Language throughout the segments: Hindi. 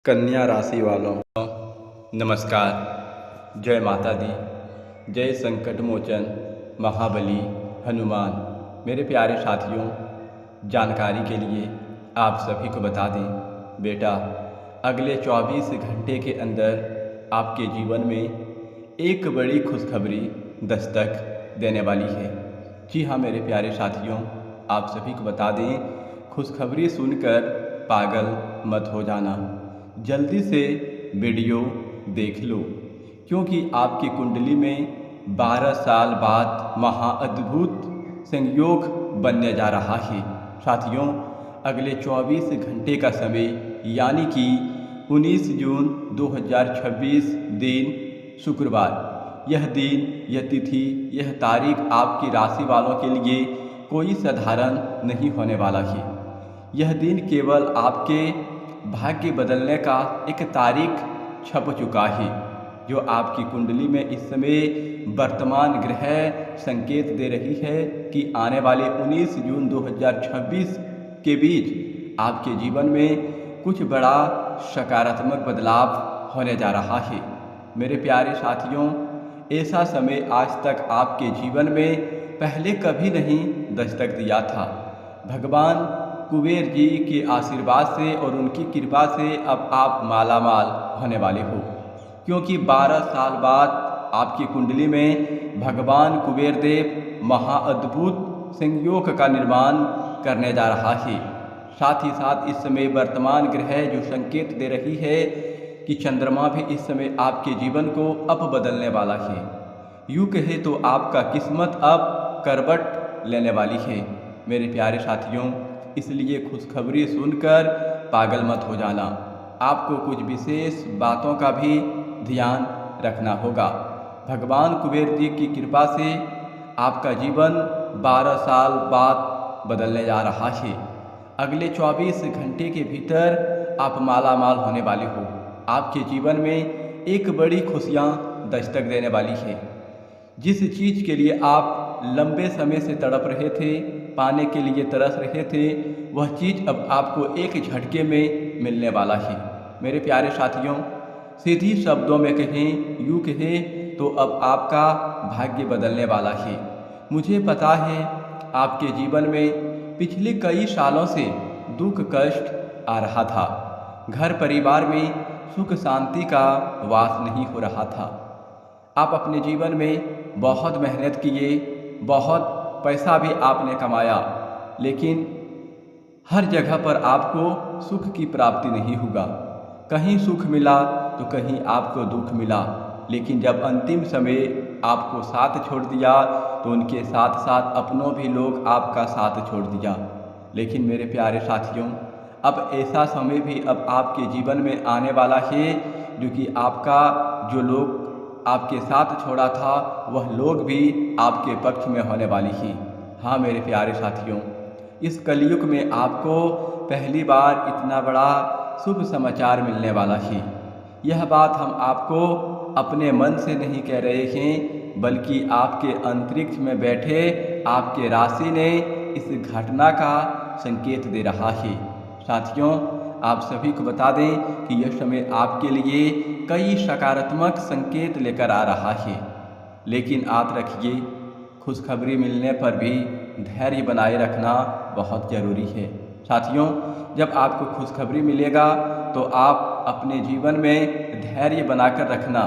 कन्या राशि वालों, नमस्कार। जय माता दी, जय संकट मोचन महाबली हनुमान। मेरे प्यारे साथियों, जानकारी के लिए आप सभी को बता दें बेटा, अगले 24 घंटे के अंदर आपके जीवन में एक बड़ी खुशखबरी दस्तक देने वाली है। जी हाँ मेरे प्यारे साथियों, आप सभी को बता दें, खुशखबरी सुनकर पागल मत हो जाना। जल्दी से वीडियो देख लो, क्योंकि आपकी कुंडली में 12 साल बाद महाअद्भुत संयोग बनने जा रहा है। साथियों, अगले 24 घंटे का समय यानी कि 19 जून 2026 दिन शुक्रवार, यह दिन, यह तिथि, यह तारीख आपकी राशि वालों के लिए कोई साधारण नहीं होने वाला है। यह दिन केवल आपके भाग्य बदलने का एक तारीख छप चुका है, जो आपकी कुंडली में इस समय वर्तमान ग्रह संकेत दे रही है कि आने वाले 19 जून 2026 के बीच आपके जीवन में कुछ बड़ा सकारात्मक बदलाव होने जा रहा है। मेरे प्यारे साथियों, ऐसा समय आज तक आपके जीवन में पहले कभी नहीं दस्तक दिया था। भगवान कुबेर जी के आशीर्वाद से और उनकी कृपा से अब आप मालामाल होने वाले हो, क्योंकि 12 साल बाद आपकी कुंडली में भगवान कुबेर देव महाअद्भुत संयोग का निर्माण करने जा रहा है। साथ ही साथ इस समय वर्तमान ग्रह जो संकेत दे रही है कि चंद्रमा भी इस समय आपके जीवन को अब बदलने वाला है। यूँ कहे तो आपका किस्मत अब करवट लेने वाली है। मेरे प्यारे साथियों, इसलिए खुशखबरी सुनकर पागल मत हो जाना। आपको कुछ विशेष बातों का भी ध्यान रखना होगा। भगवान कुबेर जी की कृपा से आपका जीवन 12 साल बाद बदलने जा रहा है। अगले 24 घंटे के भीतर आप मालामाल होने वाले हो। आपके जीवन में एक बड़ी खुशियाँ दस्तक देने वाली है। जिस चीज़ के लिए आप लंबे समय से तड़प रहे थे, पाने के लिए तरस रहे थे, वह चीज़ अब आपको एक झटके में मिलने वाला है। मेरे प्यारे साथियों, सीधी शब्दों में कहें, यूँ कहें तो अब आपका भाग्य बदलने वाला है। मुझे पता है आपके जीवन में पिछले कई सालों से दुख कष्ट आ रहा था। घर परिवार में सुख शांति का वास नहीं हो रहा था। आप अपने जीवन में बहुत मेहनत किए, बहुत पैसा भी आपने कमाया, लेकिन हर जगह पर आपको सुख की प्राप्ति नहीं हुआ। कहीं सुख मिला तो कहीं आपको दुख मिला। लेकिन जब अंतिम समय आपको साथ छोड़ दिया तो उनके साथ साथ अपनों भी लोग आपका साथ छोड़ दिया। लेकिन मेरे प्यारे साथियों, अब ऐसा समय भी अब आपके जीवन में आने वाला है, जो कि आपका जो लोग आपके साथ छोड़ा था वह लोग भी आपके पक्ष में होने वाली ही। हाँ मेरे प्यारे साथियों, इस कलयुग में आपको पहली बार इतना बड़ा शुभ समाचार मिलने वाला है। यह बात हम आपको अपने मन से नहीं कह रहे हैं, बल्कि आपके अंतरिक्ष में बैठे आपके राशि ने इस घटना का संकेत दे रहा है। साथियों, आप सभी को बता दें कि यह समय आपके लिए कई सकारात्मक संकेत लेकर आ रहा है। लेकिन याद रखिए, खुशखबरी मिलने पर भी धैर्य बनाए रखना बहुत ज़रूरी है। साथियों, जब आपको खुशखबरी मिलेगा तो आप अपने जीवन में धैर्य बनाकर रखना।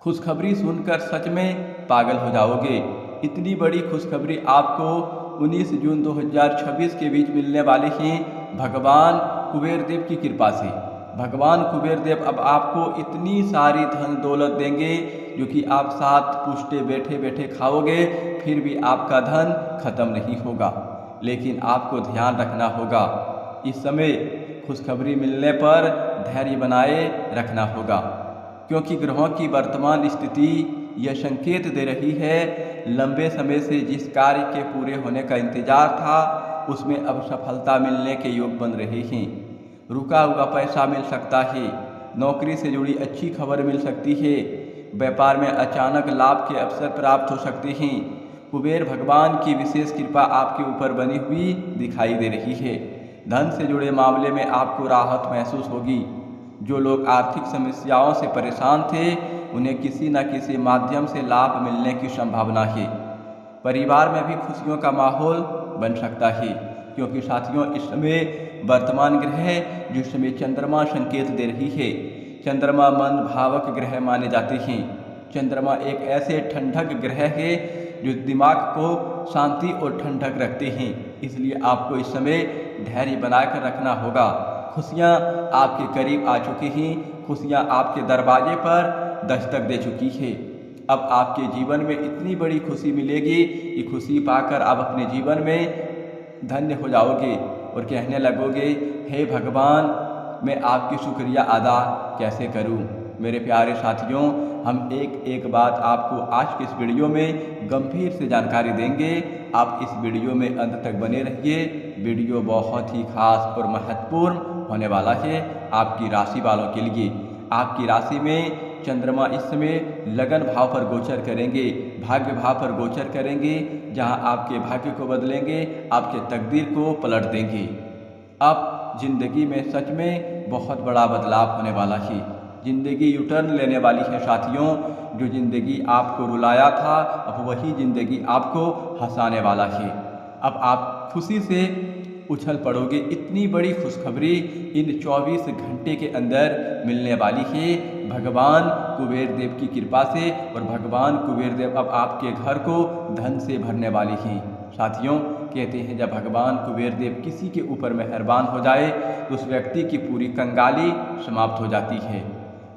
खुशखबरी सुनकर सच में पागल हो जाओगे। इतनी बड़ी खुशखबरी आपको 19 जून 2026 के बीच मिलने वाली है भगवान कुबेर देव की कृपा से। भगवान कुबेर देव अब आपको इतनी सारी धन दौलत देंगे, जो कि आप साथ पुष्टे बैठे बैठे खाओगे, फिर भी आपका धन खत्म नहीं होगा। लेकिन आपको ध्यान रखना होगा, इस समय खुशखबरी मिलने पर धैर्य बनाए रखना होगा, क्योंकि ग्रहों की वर्तमान स्थिति यह संकेत दे रही है, लंबे समय से जिस कार्य के पूरे होने का इंतजार था उसमें अब सफलता मिलने के योग बन रहे हैं। रुका हुआ पैसा मिल सकता है, नौकरी से जुड़ी अच्छी खबर मिल सकती है, व्यापार में अचानक लाभ के अवसर प्राप्त हो सकते हैं। कुबेर भगवान की विशेष कृपा आपके ऊपर बनी हुई दिखाई दे रही है। धन से जुड़े मामले में आपको राहत महसूस होगी। जो लोग आर्थिक समस्याओं से परेशान थे, उन्हें किसी न किसी माध्यम से लाभ मिलने की संभावना है। परिवार में भी खुशियों का माहौल बन सकता है, क्योंकि साथियों इस समय वर्तमान ग्रह जिस समय चंद्रमा संकेत दे रही है, चंद्रमा मन भावक ग्रह माने जाते हैं। चंद्रमा एक ऐसे ठंडक ग्रह है जो दिमाग को शांति और ठंडक रखते हैं। इसलिए आपको इस समय धैर्य बनाकर रखना होगा। खुशियाँ आपके करीब आ चुकी हैं, खुशियाँ आपके दरवाजे पर दस्तक दे चुकी है। अब आपके जीवन में इतनी बड़ी खुशी मिलेगी कि खुशी पाकर आप अपने जीवन में धन्य हो जाओगे और कहने लगोगे, हे भगवान, मैं आपकी शुक्रिया अदा कैसे करूं। मेरे प्यारे साथियों, हम एक एक बात आपको आज के इस वीडियो में गंभीर से जानकारी देंगे। आप इस वीडियो में अंत तक बने रहिए। वीडियो बहुत ही खास और महत्वपूर्ण होने वाला है आपकी राशि वालों के लिए। आपकी राशि में चंद्रमा इस समय लगन भाव पर गोचर करेंगे, भाग्य भाव पर गोचर करेंगे, जहां आपके भाग्य को बदलेंगे, आपके तकदीर को पलट देंगे। अब जिंदगी में सच में बहुत बड़ा बदलाव होने वाला है। जिंदगी यूटर्न लेने वाली है साथियों। जो जिंदगी आपको रुलाया था, अब वही जिंदगी आपको हंसाने वाला है। अब आप खुशी से उछल पड़ोगे। इतनी बड़ी खुशखबरी इन 24 घंटे के अंदर मिलने वाली है भगवान कुबेर देव की कृपा से, और भगवान कुबेर देव अब आपके घर को धन से भरने वाली हैं। साथियों, कहते हैं जब भगवान कुबेर देव किसी के ऊपर मेहरबान हो जाए तो उस व्यक्ति की पूरी कंगाली समाप्त हो जाती है।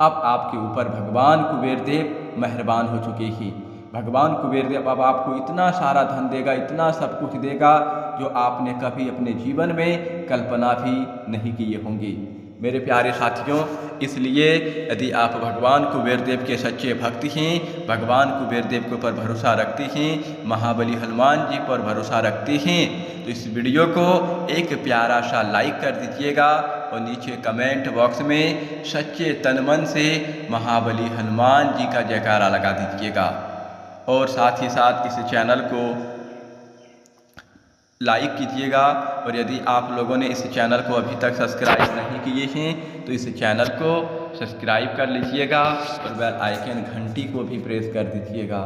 अब आपके ऊपर भगवान कुबेर देव मेहरबान हो चुके हैं। भगवान कुबेर देव अब आपको इतना सारा धन देगा, इतना सब कुछ देगा जो आपने कभी अपने जीवन में कल्पना भी नहीं किए होंगे। मेरे प्यारे साथियों, इसलिए यदि आप भगवान कुबेर देव के सच्चे भक्त हैं, भगवान कुबेर देव के ऊपर भरोसा रखते हैं, महाबली हनुमान जी पर भरोसा रखते हैं, तो इस वीडियो को एक प्यारा सा लाइक कर दीजिएगा और नीचे कमेंट बॉक्स में सच्चे तन मन से महाबली हनुमान जी का जयकारा लगा दीजिएगा। और साथ ही साथ इस चैनल को लाइक कीजिएगा। और यदि आप लोगों ने इस चैनल को अभी तक सब्सक्राइब नहीं किए हैं तो इस चैनल को सब्सक्राइब कर लीजिएगा और बेल आइकन घंटी को भी प्रेस कर दीजिएगा,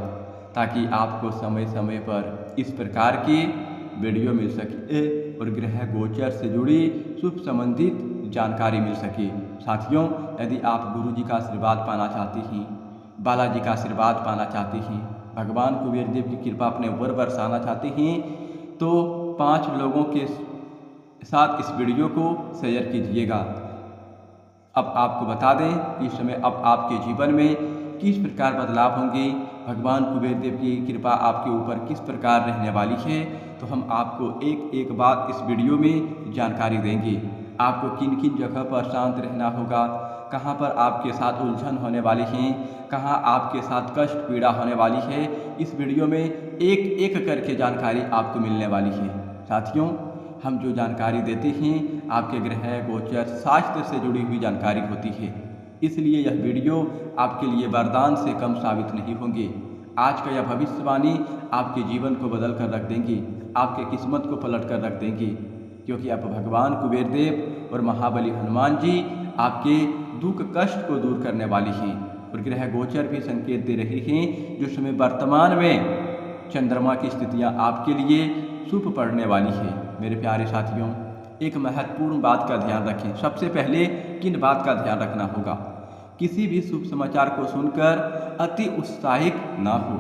ताकि आपको समय समय पर इस प्रकार की वीडियो मिल सके और ग्रह गोचर से जुड़ी शुभ संबंधित जानकारी मिल सके। साथियों, यदि आप गुरु जी का आशीर्वाद पाना चाहते हैं, बालाजी का आशीर्वाद पाना चाहते हैं, भगवान कुबेर देव की कृपा अपने ऊपर बरसाना चाहते हैं, तो 5 लोगों के साथ इस वीडियो को शेयर कीजिएगा। अब आपको बता दें कि इस समय अब आपके जीवन में किस प्रकार बदलाव होंगे, भगवान कुबेर देव की कृपा आपके ऊपर किस प्रकार रहने वाली है, तो हम आपको एक एक बात इस वीडियो में जानकारी देंगे। आपको किन किन जगह पर शांत रहना होगा, कहाँ पर आपके साथ उलझन होने वाली हैं, कहाँ आपके साथ कष्ट पीड़ा होने वाली है, इस वीडियो में एक एक करके जानकारी आपको मिलने वाली है। साथियों, हम जो जानकारी देते हैं आपके ग्रह गोचर शास्त्र से जुड़ी हुई जानकारी होती है, इसलिए यह वीडियो आपके लिए वरदान से कम साबित नहीं होंगे। आज का यह भविष्यवाणी आपके जीवन को बदल कर रख देंगी, आपके किस्मत को पलट कर रख देंगी, क्योंकि आप भगवान कुबेर देव और महाबली हनुमान जी आपके दुख कष्ट को दूर करने वाली हैं। और ग्रह गोचर भी संकेत दे रहे हैं जो समय वर्तमान में चंद्रमा की स्थितियां आपके लिए शुभ पड़ने वाली है। मेरे प्यारे साथियों, एक महत्वपूर्ण बात का ध्यान रखें। सबसे पहले किन बात का ध्यान रखना होगा, किसी भी शुभ समाचार को सुनकर अति उत्साहित ना हो।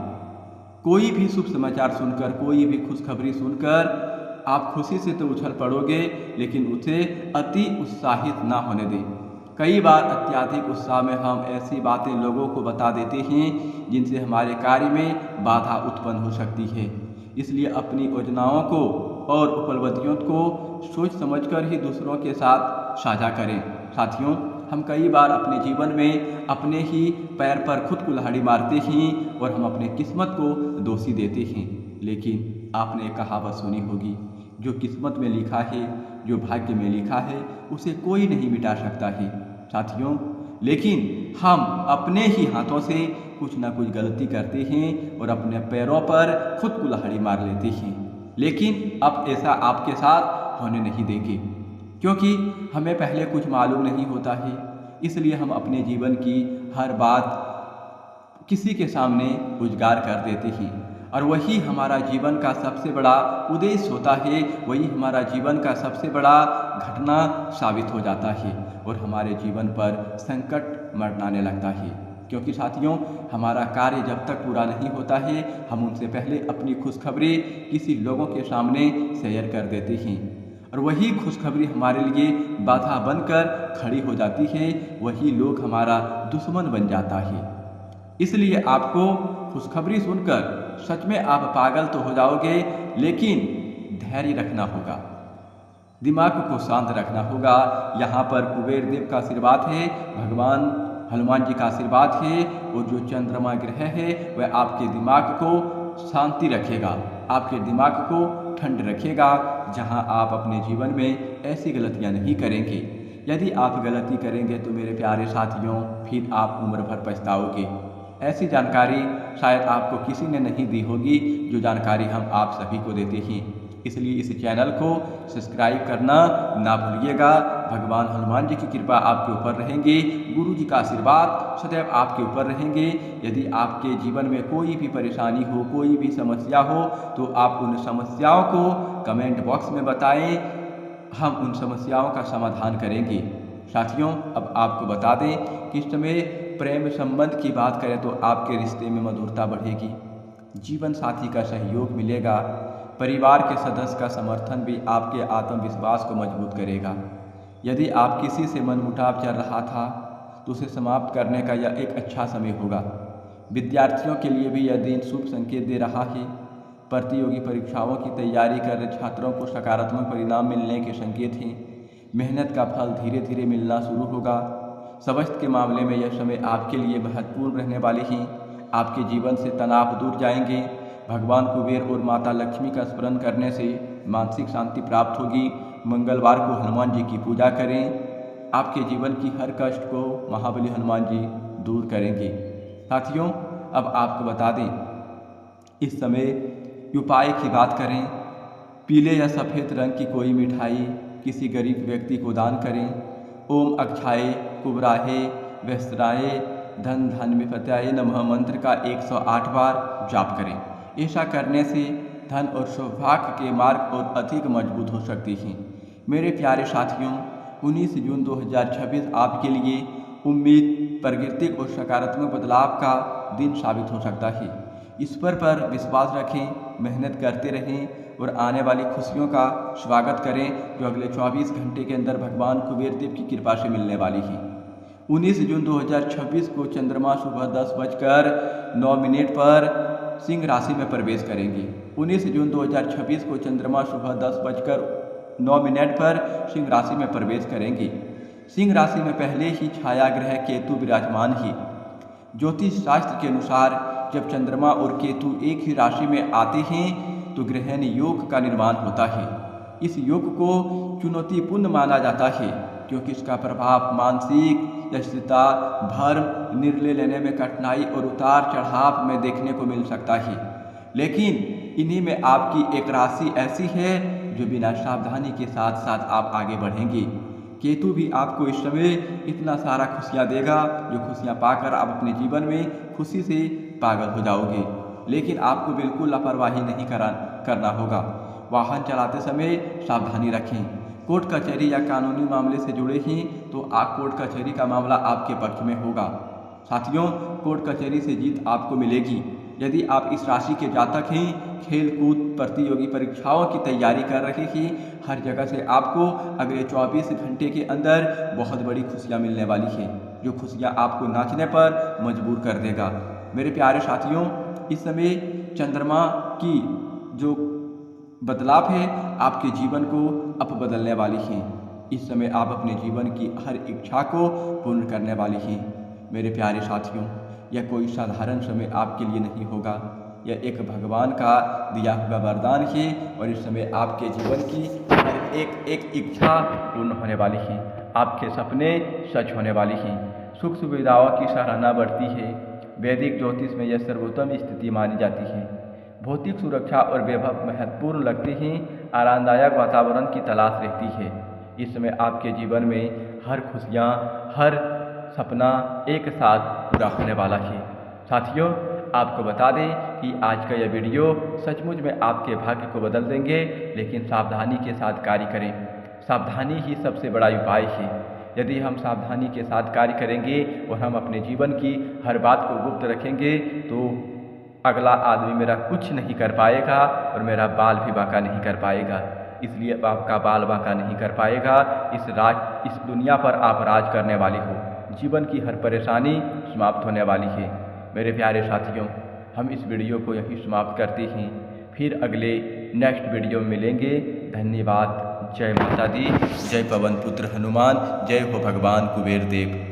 कोई भी शुभ समाचार सुनकर, कोई भी खुशखबरी सुनकर आप खुशी से तो उछल पड़ोगे, लेकिन उसे अति उत्साहित ना होने दें। कई बार अत्यधिक उत्साह में हम ऐसी बातें लोगों को बता देते हैं जिनसे हमारे कार्य में बाधा उत्पन्न हो सकती है। इसलिए अपनी योजनाओं को और उपलब्धियों को सोच समझकर ही दूसरों के साथ साझा करें। साथियों, हम कई बार अपने जीवन में अपने ही पैर पर खुद कुल्हाड़ी मारते हैं और हम अपने किस्मत को दोषी देते हैं। लेकिन आपने कहावत सुनी होगी, जो किस्मत में लिखा है, जो भाग्य में लिखा है, उसे कोई नहीं मिटा सकता है। साथियों, लेकिन हम अपने ही हाथों से कुछ ना कुछ गलती करते हैं और अपने पैरों पर खुद कुल्हाड़ी मार लेते हैं। लेकिन अब ऐसा आपके साथ होने नहीं देंगे। क्योंकि हमें पहले कुछ मालूम नहीं होता है, इसलिए हम अपने जीवन की हर बात किसी के सामने उजागर कर देते हैं और वही हमारा जीवन का सबसे बड़ा उद्देश्य होता है, वही हमारा जीवन का सबसे बड़ा घटना साबित हो जाता है और हमारे जीवन पर संकट मंडराने लगता है। क्योंकि साथियों, हमारा कार्य जब तक पूरा नहीं होता है, हम उनसे पहले अपनी खुशखबरी किसी लोगों के सामने शेयर कर देते हैं और वही खुशखबरी हमारे लिए बाधा बनकर खड़ी हो जाती है, वही लोग हमारा दुश्मन बन जाता है। इसलिए आपको खुशखबरी सुनकर सच में आप पागल तो हो जाओगे, लेकिन धैर्य रखना होगा, दिमाग को शांत रखना होगा। यहाँ पर कुबेर देव का आशीर्वाद है, भगवान हनुमान जी का आशीर्वाद है और जो चंद्रमा ग्रह है वह आपके दिमाग को शांति रखेगा, आपके दिमाग को ठंड रखेगा, जहाँ आप अपने जीवन में ऐसी गलतियाँ नहीं करेंगे। यदि आप गलती करेंगे तो मेरे प्यारे साथियों, फिर आप उम्र भर पछताओगे। ऐसी जानकारी शायद आपको किसी ने नहीं दी होगी जो जानकारी हम आप सभी को देते हैं। इसलिए इस चैनल को सब्सक्राइब करना ना भूलिएगा। भगवान हनुमान जी की कृपा आपके ऊपर रहेंगे, गुरु जी का आशीर्वाद सदैव आपके ऊपर रहेंगे। यदि आपके जीवन में कोई भी परेशानी हो, कोई भी समस्या हो, तो आप उन समस्याओं को कमेंट बॉक्स में बताएं, हम उन समस्याओं का समाधान करेंगे। साथियों, अब आपको बता दें कि इस समय प्रेम संबंध की बात करें तो आपके रिश्ते में मधुरता बढ़ेगी, जीवन साथी का सहयोग मिलेगा, परिवार के सदस्य का समर्थन भी आपके आत्मविश्वास को मजबूत करेगा। यदि आप किसी से मनमुटाव चल रहा था तो उसे समाप्त करने का यह एक अच्छा समय होगा। विद्यार्थियों के लिए भी यह दिन शुभ संकेत दे रहा है। प्रतियोगी परीक्षाओं की तैयारी कर रहे छात्रों को सकारात्मक परिणाम मिलने के संकेत हैं। मेहनत का फल धीरे धीरे मिलना शुरू होगा। स्वास्थ्य के मामले में यह समय आपके लिए महत्वपूर्ण रहने वाली है। आपके जीवन से तनाव दूर जाएंगे। भगवान कुबेर और माता लक्ष्मी का स्मरण करने से मानसिक शांति प्राप्त होगी। मंगलवार को हनुमान जी की पूजा करें, आपके जीवन की हर कष्ट को महाबली हनुमान जी दूर करेंगे। साथियों, अब आपको बता दें, इस समय उपाय की बात करें, पीले या सफ़ेद रंग की कोई मिठाई किसी गरीब व्यक्ति को दान करें। ओम अक्षाय कुबराहे वस्त्राय धन धान्य प्रत्याय नमः मंत्र का 108 बार जाप करें। ऐसा करने से धन और सौभाग्य के मार्ग और अधिक मजबूत हो सकती हैं। मेरे प्यारे साथियों, 19 जून 2026 आपके लिए उम्मीद, प्राकृतिक और सकारात्मक बदलाव का दिन साबित हो सकता है। ईश्वर पर विश्वास रखें, मेहनत करते रहें और आने वाली खुशियों का स्वागत करें जो अगले 24 घंटे के अंदर भगवान कुबेर देव की कृपा से मिलने वाली है। 19 जून 2026 को चंद्रमा सुबह 10:09 पर सिंह राशि में प्रवेश करेंगे। 19 जून 2026 को चंद्रमा सुबह 10:09 पर सिंह राशि में प्रवेश करेंगे। सिंह राशि में पहले ही छाया ग्रह केतु विराजमान है। ज्योतिष शास्त्र के अनुसार जब चंद्रमा और केतु एक ही राशि में आते हैं तो ग्रहण योग का निर्माण होता है। इस योग को चुनौतीपूर्ण माना जाता है क्योंकि इसका प्रभाव मानसिक स्थिरता, भर्म, निर्णय लेने में कठिनाई और उतार चढ़ाव में देखने को मिल सकता है। लेकिन इन्हीं में आपकी एक राशि ऐसी है जो बिना सावधानी के साथ साथ आप आगे बढ़ेंगे। केतु भी आपको इस समय इतना सारा खुशियाँ देगा जो खुशियाँ पाकर आप अपने जीवन में खुशी से पागल हो जाओगे। लेकिन आपको बिल्कुल लापरवाही नहीं करना होगा। वाहन चलाते समय सावधानी रखें। कोर्ट कचहरी या कानूनी मामले से जुड़े हैं तो आप कोर्ट कचहरी का मामला आपके पक्ष में होगा। साथियों, कोर्ट कचहरी से जीत आपको मिलेगी। यदि आप इस राशि के जातक हैं, खेल कूद प्रतियोगी परीक्षाओं की तैयारी कर रहे हैं, हर जगह से आपको अगले 24 घंटे के अंदर बहुत बड़ी खुशियां मिलने वाली है जो खुशियां आपको नाचने पर मजबूर कर देगा। मेरे प्यारे साथियों, इस समय चंद्रमा की जो बदलाव है आपके जीवन को अब बदलने वाली है। इस समय आप अपने जीवन की हर इच्छा को पूर्ण करने वाली हैं। मेरे प्यारे साथियों, यह कोई साधारण समय आपके लिए नहीं होगा, यह एक भगवान का दिया हुआ वरदान है और इस समय आपके जीवन की हर एक इच्छा पूर्ण होने वाली है। आपके सपने सच होने वाली हैं। सुख सुविधाओं की सराहना बढ़ती है। वैदिक ज्योतिष में यह सर्वोत्तम स्थिति मानी जाती है। भौतिक सुरक्षा और वैभव महत्वपूर्ण लगते हैं। आरामदायक वातावरण की तलाश रहती है। इस समय आपके जीवन में हर खुशियाँ, हर सपना एक साथ पूरा होने वाला है। साथियों, आपको बता दें कि आज का यह वीडियो सचमुच में आपके भाग्य को बदल देंगे, लेकिन सावधानी के साथ कार्य करें। सावधानी ही सबसे बड़ा उपाय है। यदि हम सावधानी के साथ कार्य करेंगे और हम अपने जीवन की हर बात को गुप्त रखेंगे तो अगला आदमी मेरा कुछ नहीं कर पाएगा और मेरा बाल भी बांका नहीं कर पाएगा। इसलिए आपका बाल बांका नहीं कर पाएगा। इस दुनिया पर आप राज करने वाली हो। जीवन की हर परेशानी समाप्त होने वाली है। मेरे प्यारे साथियों, हम इस वीडियो को यहीं समाप्त करते हैं। फिर अगले नेक्स्ट वीडियो में मिलेंगे। धन्यवाद। जय माता दी, जय पवन पुत्र हनुमान, जय हो भगवान कुबेर देव।